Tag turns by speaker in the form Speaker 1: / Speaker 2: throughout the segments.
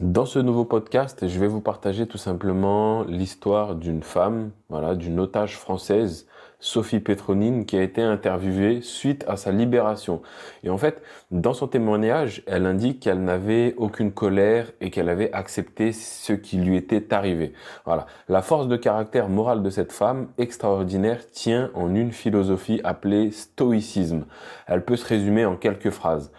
Speaker 1: Dans ce nouveau podcast, je vais vous partager tout simplement l'histoire d'une femme, d'une otage française, Sophie Pétronine, qui a été interviewée suite à sa libération. Et en fait, dans son témoignage, elle indique qu'elle n'avait aucune colère et qu'elle avait accepté ce qui lui était arrivé. Voilà. La force de caractère morale de cette femme extraordinaire tient en une philosophie appelée stoïcisme. Elle peut se résumer en quelques phrases.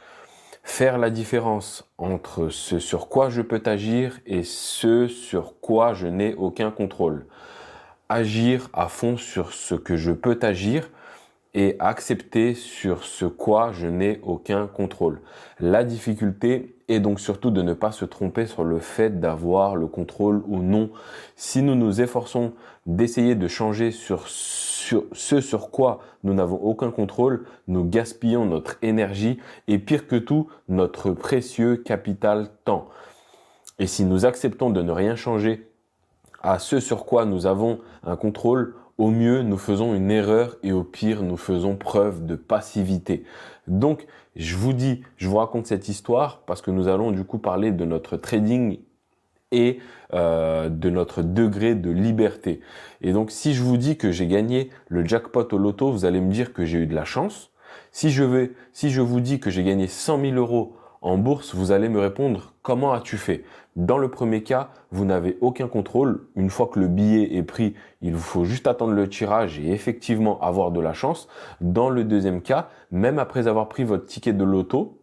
Speaker 1: Faire la différence entre ce sur quoi je peux agir et ce sur quoi je n'ai aucun contrôle. Agir à fond sur ce que je peux agir et accepter sur ce quoi je n'ai aucun contrôle. La difficulté est donc surtout de ne pas se tromper sur le fait d'avoir le contrôle ou non. Si nous nous efforçons d'essayer de changer sur ce sur quoi nous n'avons aucun contrôle, nous gaspillons notre énergie et pire que tout, notre précieux capital temps. Et si nous acceptons de ne rien changer à ce sur quoi nous avons un contrôle, au mieux, nous faisons une erreur et au pire, nous faisons preuve de passivité. Donc, je vous raconte cette histoire parce que nous allons du coup parler de notre trading et de notre degré de liberté. Et donc, si je vous dis que j'ai gagné le jackpot au loto, vous allez me dire que j'ai eu de la chance. Si je vous dis que j'ai gagné 100 000 euros en bourse, vous allez me répondre, comment as-tu fait? Dans le premier cas, vous n'avez aucun contrôle. Une fois que le billet est pris, il vous faut juste attendre le tirage et effectivement avoir de la chance. Dans le deuxième cas, même après avoir pris votre ticket de loto,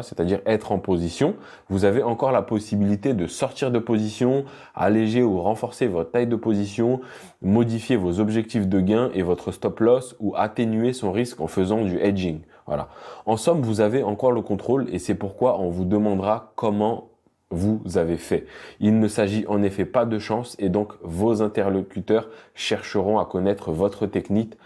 Speaker 1: c'est-à-dire être en position, vous avez encore la possibilité de sortir de position, alléger ou renforcer votre taille de position, modifier vos objectifs de gain et votre stop loss ou atténuer son risque en faisant du hedging. Voilà. En somme, vous avez encore le contrôle et c'est pourquoi on vous demandera comment vous avez fait. Il ne s'agit en effet pas de chance et donc vos interlocuteurs chercheront à connaître votre technique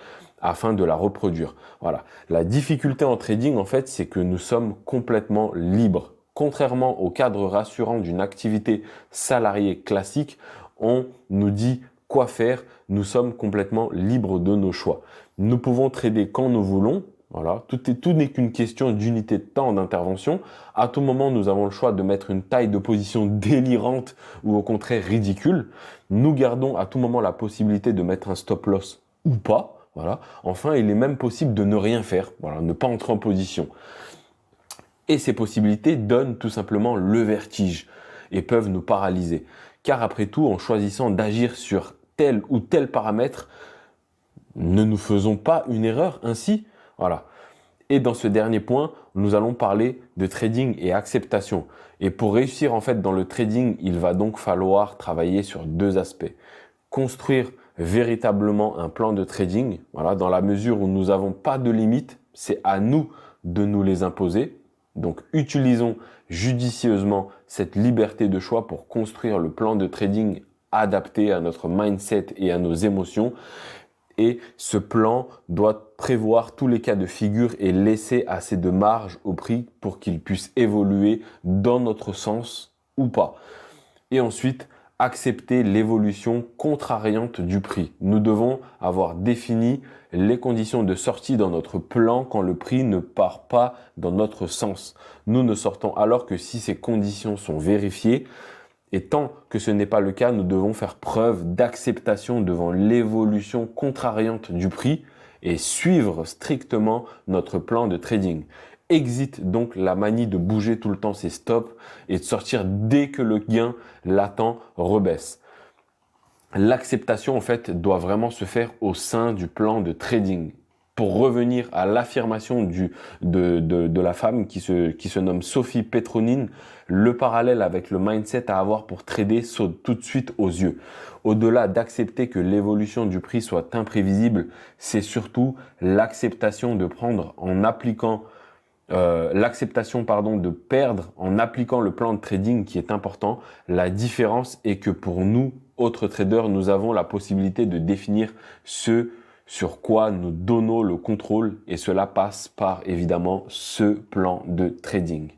Speaker 1: afin de la reproduire. Voilà. La difficulté en trading, en fait, c'est que nous sommes complètement libres. Contrairement au cadre rassurant d'une activité salariée classique, on nous dit quoi faire, nous sommes complètement libres de nos choix. Nous pouvons trader quand nous voulons. Voilà, tout n'est qu'une question d'unité de temps d'intervention. À tout moment, nous avons le choix de mettre une taille de position délirante ou au contraire ridicule. Nous gardons à tout moment la possibilité de mettre un stop loss ou pas. Voilà. Enfin, il est même possible de ne rien faire, ne pas entrer en position. Et ces possibilités donnent tout simplement le vertige et peuvent nous paralyser. Car après tout, en choisissant d'agir sur tel ou tel paramètre, ne nous faisons pas une erreur ainsi. Voilà. Et dans ce dernier point, nous allons parler de trading et acceptation. Et pour réussir en fait dans le trading, il va donc falloir travailler sur deux aspects. Construire véritablement un plan de trading, dans la mesure où nous n'avons pas de limites, c'est à nous de nous les imposer. Donc utilisons judicieusement cette liberté de choix pour construire le plan de trading adapté à notre mindset et à nos émotions. Et ce plan doit prévoir tous les cas de figure et laisser assez de marge au prix pour qu'il puisse évoluer dans notre sens ou pas. Et ensuite, accepter l'évolution contrariante du prix. Nous devons avoir défini les conditions de sortie dans notre plan quand le prix ne part pas dans notre sens. Nous ne sortons alors que si ces conditions sont vérifiées. Et tant que ce n'est pas le cas, nous devons faire preuve d'acceptation devant l'évolution contrariante du prix et suivre strictement notre plan de trading. Exit donc la manie de bouger tout le temps ses stops et de sortir dès que le gain latent rebaisse. L'acceptation, en fait, doit vraiment se faire au sein du plan de trading. Pour revenir à l'affirmation de la femme qui se nomme Sophie Pétronine, le parallèle avec le mindset à avoir pour trader saute tout de suite aux yeux. Au-delà d'accepter que l'évolution du prix soit imprévisible, c'est surtout l'acceptation de prendre en appliquant de perdre en appliquant le plan de trading qui est important. La différence est que pour nous, autres traders, nous avons la possibilité de définir ce sur quoi nous donnons le contrôle et cela passe par évidemment ce plan de trading.